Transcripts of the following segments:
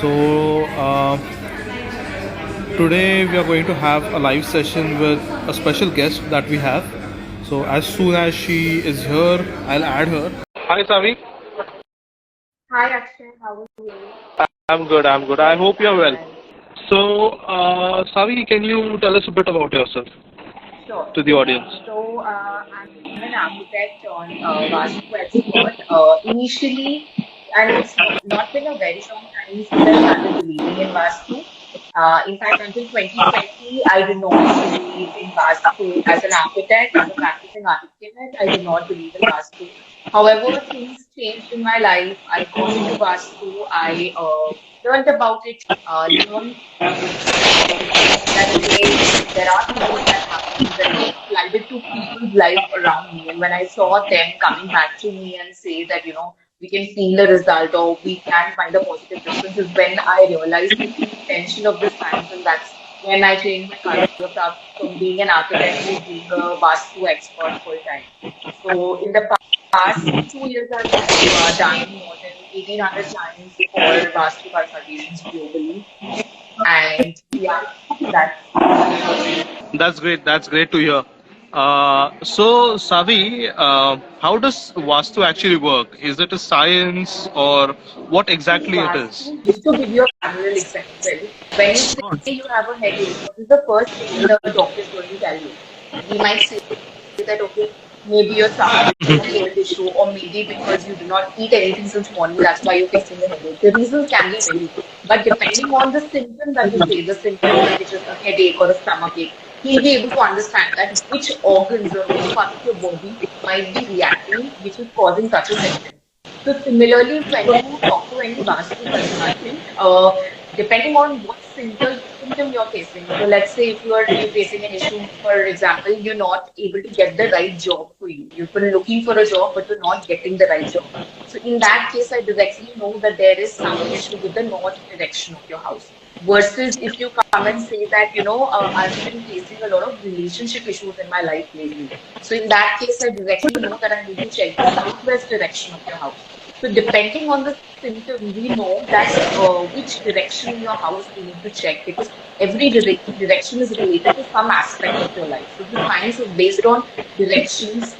So, today we are going to have a live session with a special guest that we have. So, as soon as she is here, I'll add her. Hi, Savi. Hi Akshay, how are you? I'm good. I'm good. I hope you're well. So, Savi, can you tell us a bit about yourself Sure. to the audience? I'm an architect on Vastu expert. Initially, and it's not been a very long time since I started believing in Vastu. In fact, until 2020, I did not believe in Vastu as an architect, as a practicing architect. I did not believe in Vastu. However, things changed in my life. I got into Vastu. I learned about it, learned that okay, there are things that happen when I applied it to people's life around me. And when I saw them coming back to me and say that, we can feel the result or we can find a positive difference is when I realized the true intention of the science. And that's when I changed my career path from being an architect to being a Vastu expert full time. So in the past 2 years, I've done more than 1,800 clients for Vastu consultations globally. And yeah, that's That's great. That's great to hear. So, Savi, how does Vastu actually work? Is it a science or what see exactly it is? Vastu. Just to give you a parallel example, when you say you have a headache, what is the first thing the doctor is going to tell you? He might say that okay, maybe your stomach is a cold issue, or maybe because you do not eat anything since morning, that's why you're facing the headache. The reasons can be many, but depending on the symptom that you say, the symptom which is a headache or a stomach ache, he'll be able to understand that which organs or which part of your body might be reacting, which is causing such a symptom. So similarly, when you talk to any Vastu consultant, depending on what symptom you're facing. So let's say if you're facing an issue, for example, you're not able to get the right job for you. You've been looking for a job, but you're not getting the right job. So in that case, I directly know that there is some issue with the north direction of your house. Versus if you come and say that, I've been facing a lot of relationship issues in my life lately. So in that case, I directly know that I need to check the southwest direction of your house. So depending on the symptom, we know that which direction in your house we need to check because every direction is related to some aspect of your life. So the science is based on directions,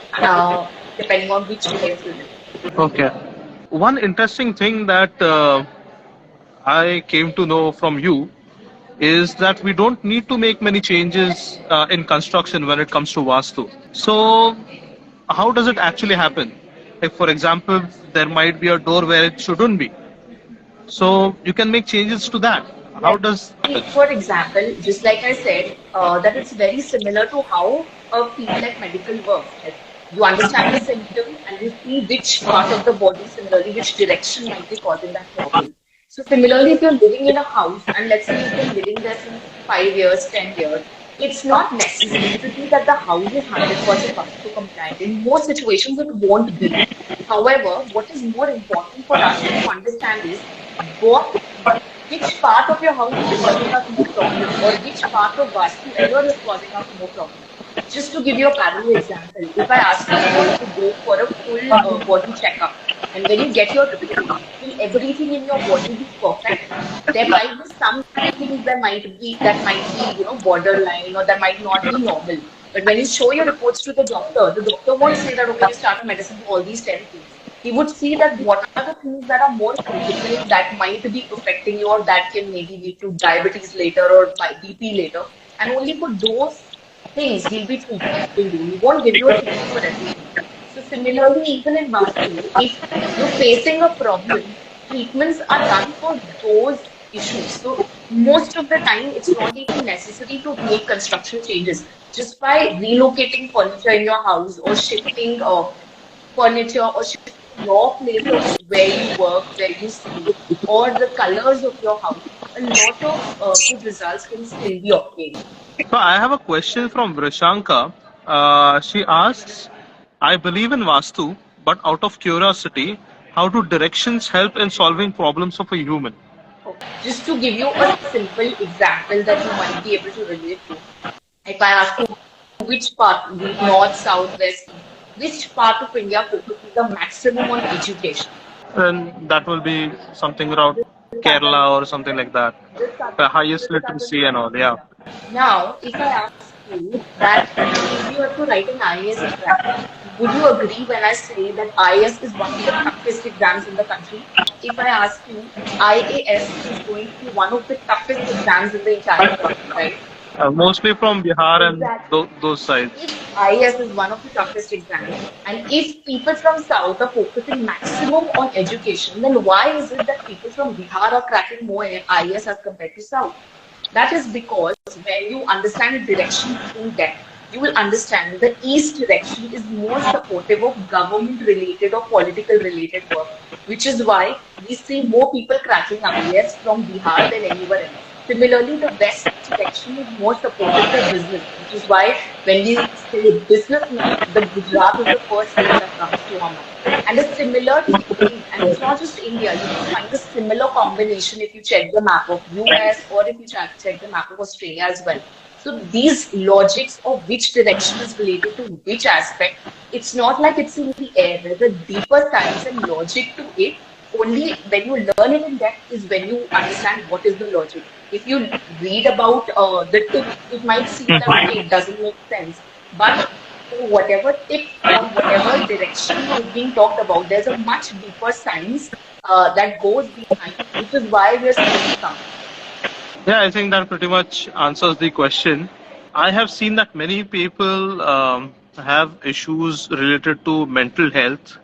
depending on which place you live. Okay. One interesting thing that I came to know from you is that we don't need to make many changes in construction when it comes to Vastu. So, how does it actually happen? Like, for example, there might be a door where it shouldn't be. So, you can make changes to that. How Like, does it happen? for example, just like I said, that it's very similar to how a field like medical works. Like you understand the symptom and you see which part of the body, similarly, which direction might be causing that problem. So similarly, if you're living in a house and let's say you've been living there since 5 years, 10 years, it's not necessity that the house is 100% Vastu compliant. In most situations, it won't be. However, what is more important for us to understand is what which part of your house is causing us more problem or which part of Vastu error is causing us more problem. Just to give you a parallel example, if I ask you to go for a full body checkup, and when you get your report, will everything in your body be perfect? There might be some things that might be borderline or that might not be normal. But when you show your reports to the doctor won't say that okay, you start a medicine for all these 10 things. He would see that what are the things that are more critical that might be affecting you or that can maybe lead to diabetes later or BP later. And only for those things he'll be treatment will do. He won't give you a treatment for everything. So similarly, even in Vastu, if you're facing a problem, treatments are done for those issues. So most of the time, it's not even necessary to make construction changes. Just by relocating furniture in your house or shifting furniture or shifting your place of where you work, where you sleep, or the colors of your house, a lot of good results can still be obtained. So, I have a question from Vrishanka. She asks, I believe in Vastu, but out of curiosity, how do directions help in solving problems of a human? Okay. Just to give you a simple example that you might be able to relate to, if I ask you which part, north, south, west, east, which part of India focuses the maximum on education? And that will be something around. Kerala or something like that. the The southern, highest the southern literacy and part all. of Yeah. India. Now, if I ask you that if you have to write an IAS exam, would you agree when I say that IAS is one of the toughest exams in the country? If I ask you, IAS is going to be one of the toughest exams in the entire country, right? Mostly from Bihar and Exactly. those sides. If IAS is one of the toughest exams, and if people from South are focusing maximum on education, then why is it that people from Bihar are cracking more IAS as compared to South? That is because when you understand direction in depth, you will understand the east direction is more supportive of government related or political related work, which is why we see more people cracking IAS from Bihar than anywhere else. Similarly, the west direction is more supportive for business, which is why when we say businessman, the Gujarat is the first state that comes to our mind. And a similar thing, and it's not just India, you can find a similar combination if you check the map of US or if you check the map of Australia as well. So these logics of which direction is related to which aspect, it's not like it's in the air. There's a deeper science and logic to it. Only when you learn it in depth is when you understand what is the logic. If you read about the tip, it might seem that okay, it doesn't make sense. But for whatever tip or whatever direction is being talked about, there's a much deeper science that goes behind, which is why we're seeing some. Yeah, I think that pretty much answers the question. I have seen that many people have issues related to mental health.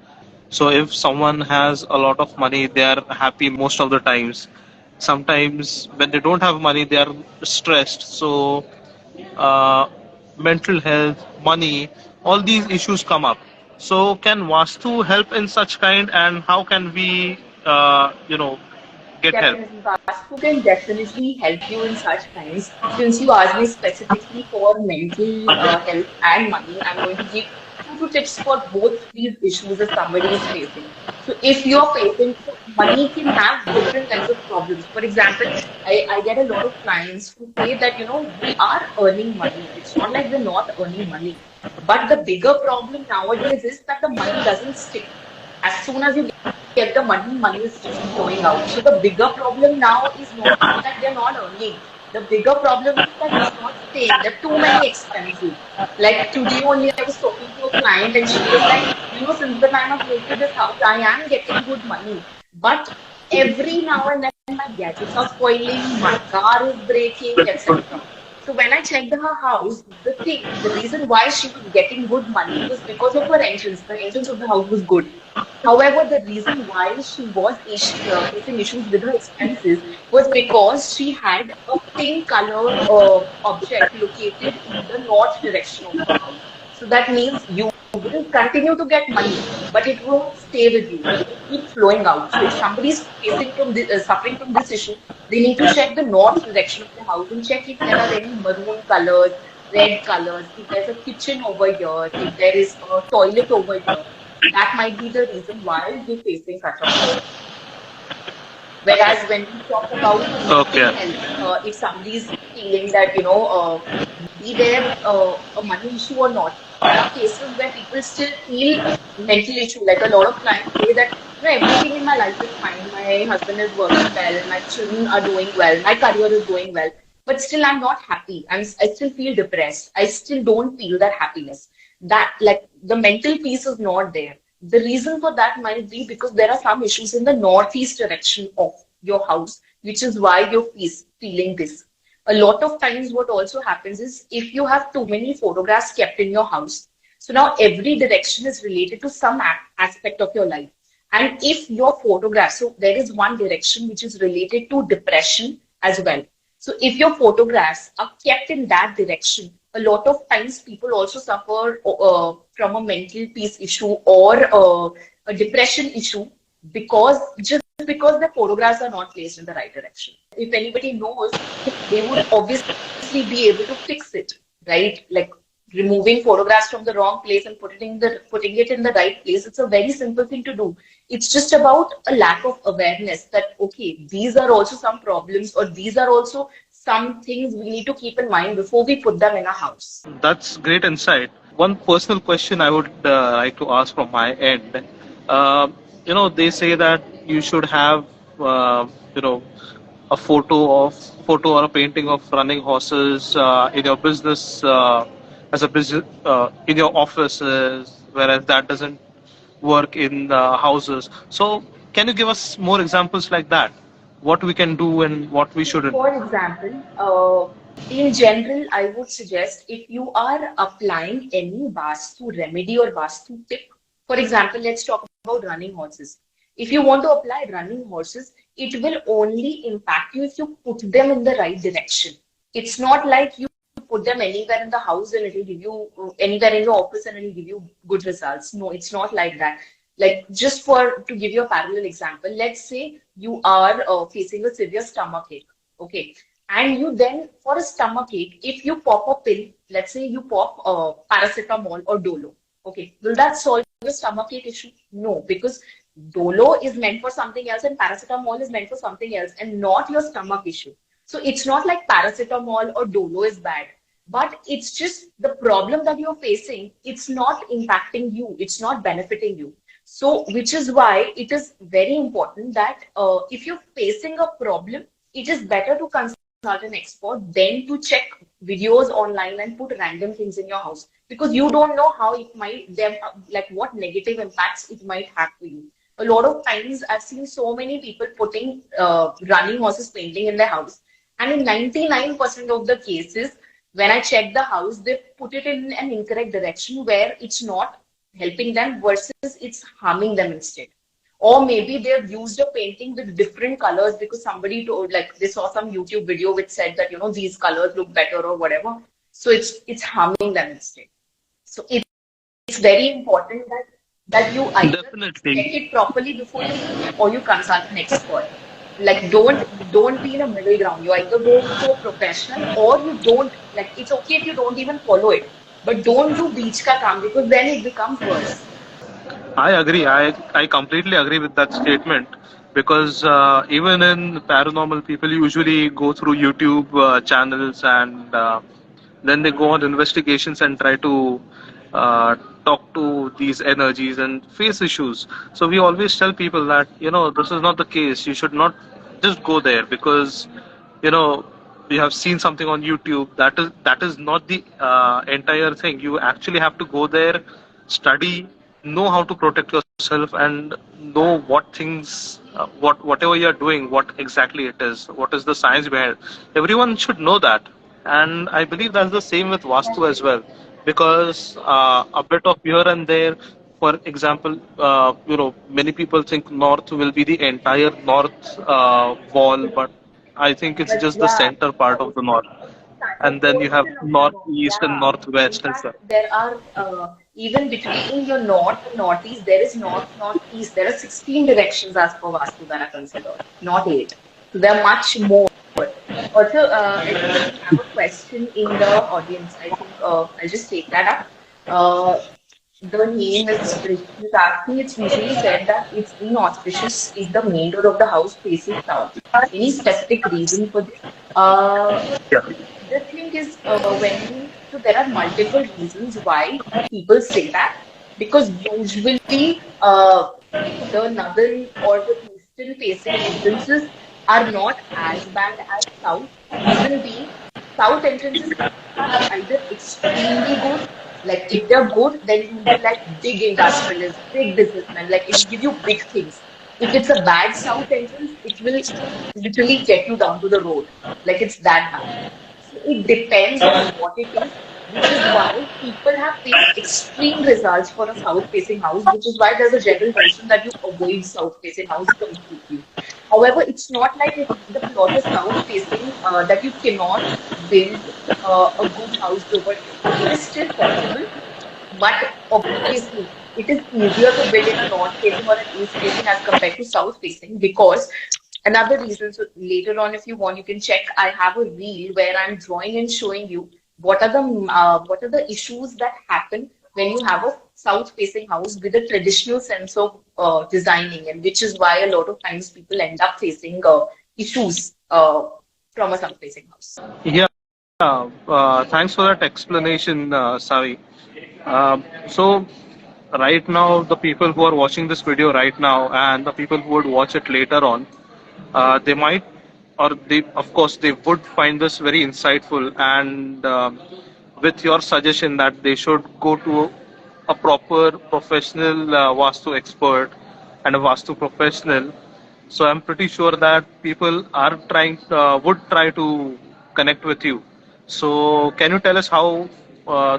So if someone has a lot of money, they are happy most of the times. Sometimes when they don't have money, they are stressed. So uh, mental health, money, all these issues come up. So can Vastu help in such kind, and how can we, get help? Definitely, Vastu can definitely help you in such times. Since you asked me specifically for mental health and money, I'm going to give two tips for both these issues that somebody is facing. So if you're facing, so money can have different kinds of problems. For example, I get a lot of clients who say that, we are earning money. It's not like we're not earning money. But the bigger problem nowadays is that the money doesn't stick. As soon as you get the money, money is just flowing out. So the bigger problem now is not that they're not earning. The bigger problem is that it's not staying. There are too many expenses. Like today only I was talking to a client and she was like, since the time I've moved to this house, I am getting good money. But every now and then my gadgets are spoiling, my car is breaking, etc. So when I checked her house, the reason why she was getting good money was because of her entrance. The entrance of the house was good. However, the reason why she was facing issues with her expenses was because she had a pink color object located in the north direction of her house. So that means you will continue to get money, but it won't stay with you. It will keep flowing out. So if somebody is suffering from this issue, they need to check the north direction of the house and check if there are any maroon colors, red colors, if there's a kitchen over here, if there is a toilet over here. That might be the reason why you're facing such a problem. Whereas when we talk about mental Okay. health, if somebody is feeling that, be there a money issue or not, there are cases where people still feel mental issue. Like a lot of clients say that, everything in my life is fine. My husband is working well, my children are doing well, my career is going well, but still I'm not happy. I still feel depressed. I still don't feel that happiness. That like the mental peace is not there. The reason for that might be because there are some issues in the northeast direction of your house, which is why you're feeling this. A lot of times, what also happens is if you have too many photographs kept in your house, so now every direction is related to some aspect of your life. And if your photographs, so there is one direction which is related to depression as well. So if your photographs are kept in that direction, a lot of times people also suffer from a mental peace issue or a depression issue because their photographs are not placed in the right direction. If anybody knows, they would obviously be able to fix it, right? Like removing photographs from the wrong place and putting it in the right place. It's a very simple thing to do. It's just about a lack of awareness that okay, these are also some problems or these are also some things we need to keep in mind before we put them in a house. That's great insight. One personal question I would like to ask from my end. They say that you should have, you know, a photo or a painting of running horses in your business, as a business, in your offices, whereas that doesn't work in houses. So can you give us more examples like that? What we can do and what we shouldn't? For example, in general, I would suggest if you are applying any Vastu remedy or Vastu tip, for example, let's talk about running horses. If you want to apply running horses, it will only impact you if you put them in the right direction. It's not like you put them anywhere in the house and it'll give you anywhere in your office and it'll give you good results. No, it's not like that. Like just for to give you a parallel example, let's say you are facing a severe stomach ache, okay, and you then for a stomach ache, if you pop a pill, let's say you pop paracetamol or Dolo, okay, will that solve your stomach ache issue? No, because Dolo is meant for something else and paracetamol is meant for something else and not your stomach issue. So it's not like paracetamol or Dolo is bad, but it's just the problem that you're facing, it's not impacting you, it's not benefiting you. So, which is why it is very important that if you're facing a problem, it is better to consult an expert than to check videos online and put random things in your house because you don't know how it might them like what negative impacts it might have to you. A lot of times, I've seen so many people putting running horses painting in their house, and in 99% of the cases, when I check the house, they put it in an incorrect direction where it's not helping them versus it's harming them instead. Or maybe they've used a painting with different colors because somebody told, like they saw some YouTube video which said that these colors look better or whatever. So it's harming them instead. So it's very important that you either check Definitely. it properly before you do or you consult an expert. Like don't be in a middle ground. You either go to a professional or you don't. Like it's okay if you don't even follow it, but don't do beach ka kaam because then it becomes worse. I agree. I completely agree with that statement because even in paranormal, people usually go through YouTube channels and then they go on investigations and try to uh, talk to these energies and face issues. So we always tell people that this is not the case. You should not just go there because you know you have seen something on YouTube. That is not the entire thing. You actually have to go there, study, know how to protect yourself, and know what things, whatever you're doing, what exactly it is, what is the science behind it. Everyone should know that, and I believe that's the same with Vastu as well, because a bit of here and there. For example, many people think north will be the entire north wall, but I think it's But just the yeah, center part of the north, kind of and then you have portion of the north. northeast and Yeah. In northwest as fact, well. there are even between your north and northeast, there is north, northeast. There are 16 directions as per Vastu that are considered, not 8. So there are much more. Also, I think we have a question in the audience. I think I'll just take that up. The name is Rishit asking. It's usually said that it's inauspicious if the main door of the house faces south. Any specific reason for this? Uh, the thing is, so there are multiple reasons why people say that because usually the northern or the eastern facing entrances are not as bad as south. Reason being, south entrances are either extremely good, like if they're good, then it will be like big industrialists, big businessmen, like it will give you big things. If it's a bad south entrance, it will literally get you down to the road. Like it's that bad. So it depends on what it is, which is why people have faced extreme results for a south-facing house, which is why there's a general notion that you avoid south-facing house completely. However, it's not like if the plot is south-facing that you cannot build a good house over there. It is still possible, but obviously, it is easier to build in a north facing or an east facing as compared to south facing because another reason. So later on, if you want, you can check. I have a reel where I'm drawing and showing you what are the issues that happen when you have a south facing house with a traditional sense of designing, and which is why a lot of times people end up facing issues from a south facing house. Yeah, thanks for that explanation, Savi. So, right now, the people who are watching this video right now and the people who would watch it later on, They might, or they, of course, they would find this very insightful. And with your suggestion that they should go to a proper professional Vastu expert and a Vastu professional, so I'm pretty sure that people are trying, would try to connect with you. So can you tell us how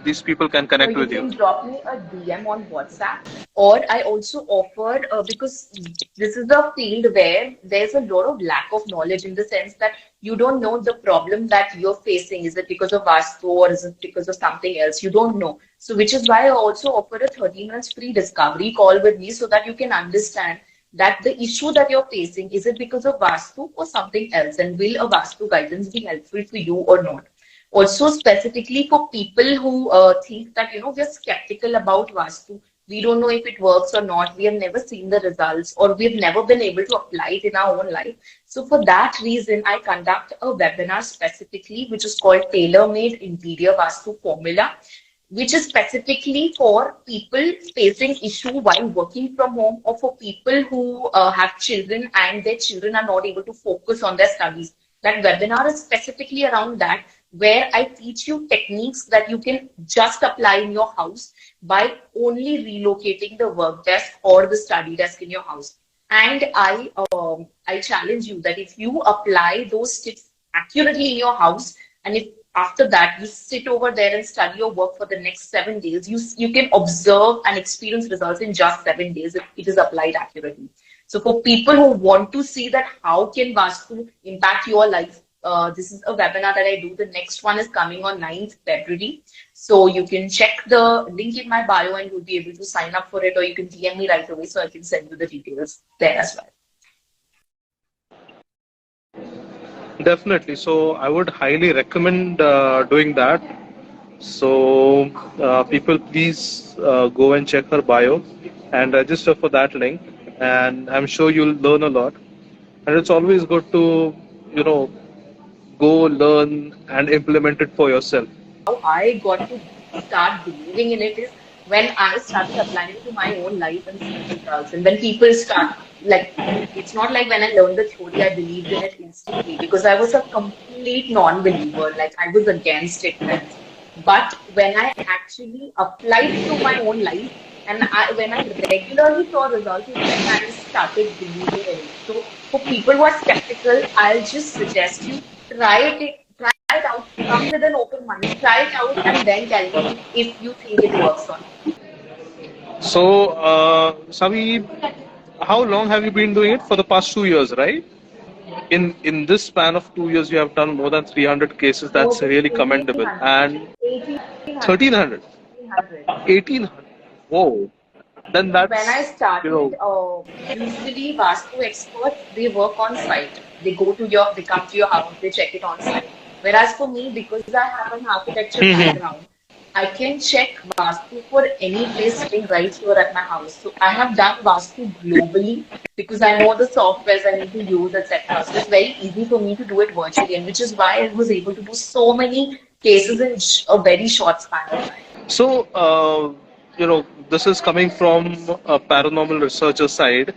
these people can connect You with you? can drop me a DM on WhatsApp, or I also offer because this is a field where there's a lot of lack of knowledge in the sense that you don't know the problem that you're facing. Is it because of Vastu or is it because of something else? You don't know. So, which is why I also offer a 30 minutes free discovery call with me so that you can understand that the issue that you're facing is it because of Vastu or something else, and will a Vastu guidance be helpful for you or not? Also, specifically for people who think that, we're skeptical about Vastu, we don't know if it works or not, we have never seen the results, or we've never been able to apply it in our own life. So, for that reason, I conduct a webinar specifically, which is called Tailor Made Interior Vastu Formula, which is specifically for people facing issue while working from home, or for people who have children and their children are not able to focus on their studies. That webinar is specifically around that, where I teach you techniques that you can just apply in your house by only relocating the work desk or the study desk in your house. And I challenge you that if you apply those tips accurately in your house, and if after that you sit over there and study your work for the next 7 days, you can observe and experience results in just 7 days if it is applied accurately. So for people who want to see that how can Vastu impact your life, this is a webinar that I do. The next one is coming on 9th February. So you can check the link in my bio and you'll be able to sign up for it, or you can DM me right away so I can send you the details there as well. Definitely. So I would highly recommend doing that. So people, please go and check her bio and register for that link. And I'm sure you'll learn a lot. And it's always good to, you know, go learn and implement it for yourself. How I got to start believing in it is when I started applying it to my own life and seeing results. And when people start, like, it's not like when I learned the theory, I believed in it instantly because I was a complete non-believer. Like, I was against it then. But when I actually applied it to my own life, and when I regularly saw results, is when I started believing in it. So, for people who are skeptical, I'll just suggest you try it out, come with an open mind, try it out, and then tell me if you think it works or not. So, Savi, how long have you been doing it? For the past 2 years, right? In this span of 2 years, you have done more than 300 cases. No, That's really commendable. 1800. And 1800. 1300, 1800. 1800. Whoa. Then When I that's, you started, know, usually Vastu experts, they work on site. They come to your house, they check it on site. Whereas for me, because I have an architecture background, I can check Vastu for any place sitting right here at my house. So I have done Vastu globally because I know the softwares I need to use, etc. So it's very easy for me to do it virtually, and which is why I was able to do so many cases in a very short span of time. so, this is coming from a paranormal researcher side.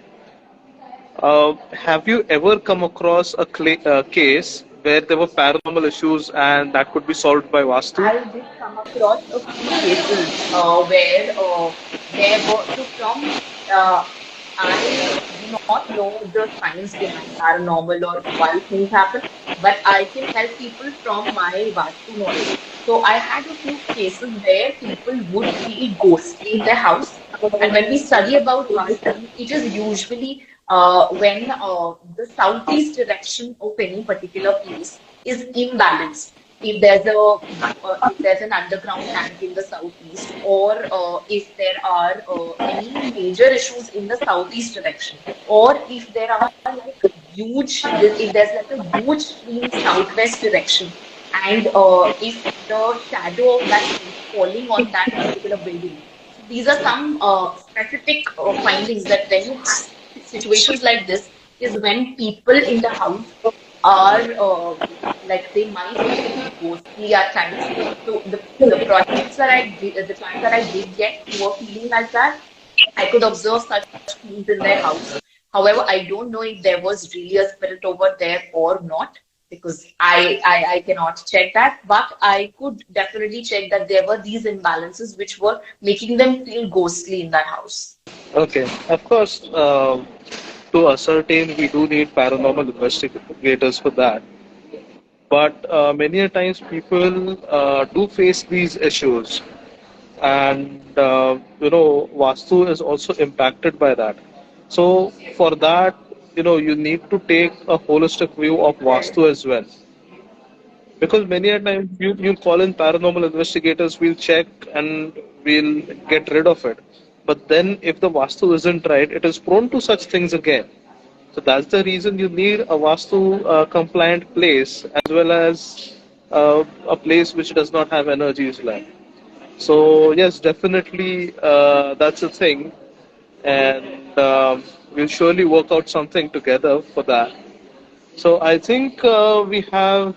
Have you ever come across a case where there were paranormal issues and that could be solved by Vastu? I did come across a few cases where there were so from I do not know the science behind paranormal or why things happen, but I can help people from my Vastu knowledge. So I had a few cases where people would feel ghostly in their house, and when we study about Vastu, it is usually when the southeast direction of any particular place is imbalanced. If there's an underground tank in the southeast, or if there are any major issues in the southeast direction, or if there are like if there's like a huge tree in southwest direction, and if the shadow of that tree is falling on that particular building. So these are some specific findings that when you have situations like this, is when people in the house are like they might feel ghostly at times. So the projects that I did, the clients that I did get who were feeling like that, I could observe such things in their house. However, I don't know if there was really a spirit over there or not because I cannot check that. But I could definitely check that there were these imbalances which were making them feel ghostly in that house. Okay, of course, to ascertain, we do need paranormal investigators for that. But many a times people do face these issues, and Vastu is also impacted by that. So for that, you need to take a holistic view of Vastu as well. Because many a time you'll call in paranormal investigators, we'll check and we'll get rid of it. But then if the Vastu isn't right, it is prone to such things again. So that's the reason you need a Vastu compliant place as well as a place which does not have energies left. So yes, definitely that's a thing, and we'll surely work out something together for that. So I think we have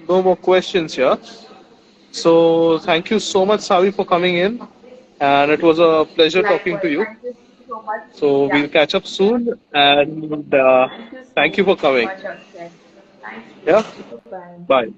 no more questions here. So thank you so much, Savi, for coming in, and it was a pleasure talking to Likewise, you. thank you so much. So Yeah, we'll catch up soon, and thank you thank you so for coming. much, Akshay. Thank you. Yeah, Bye. bye.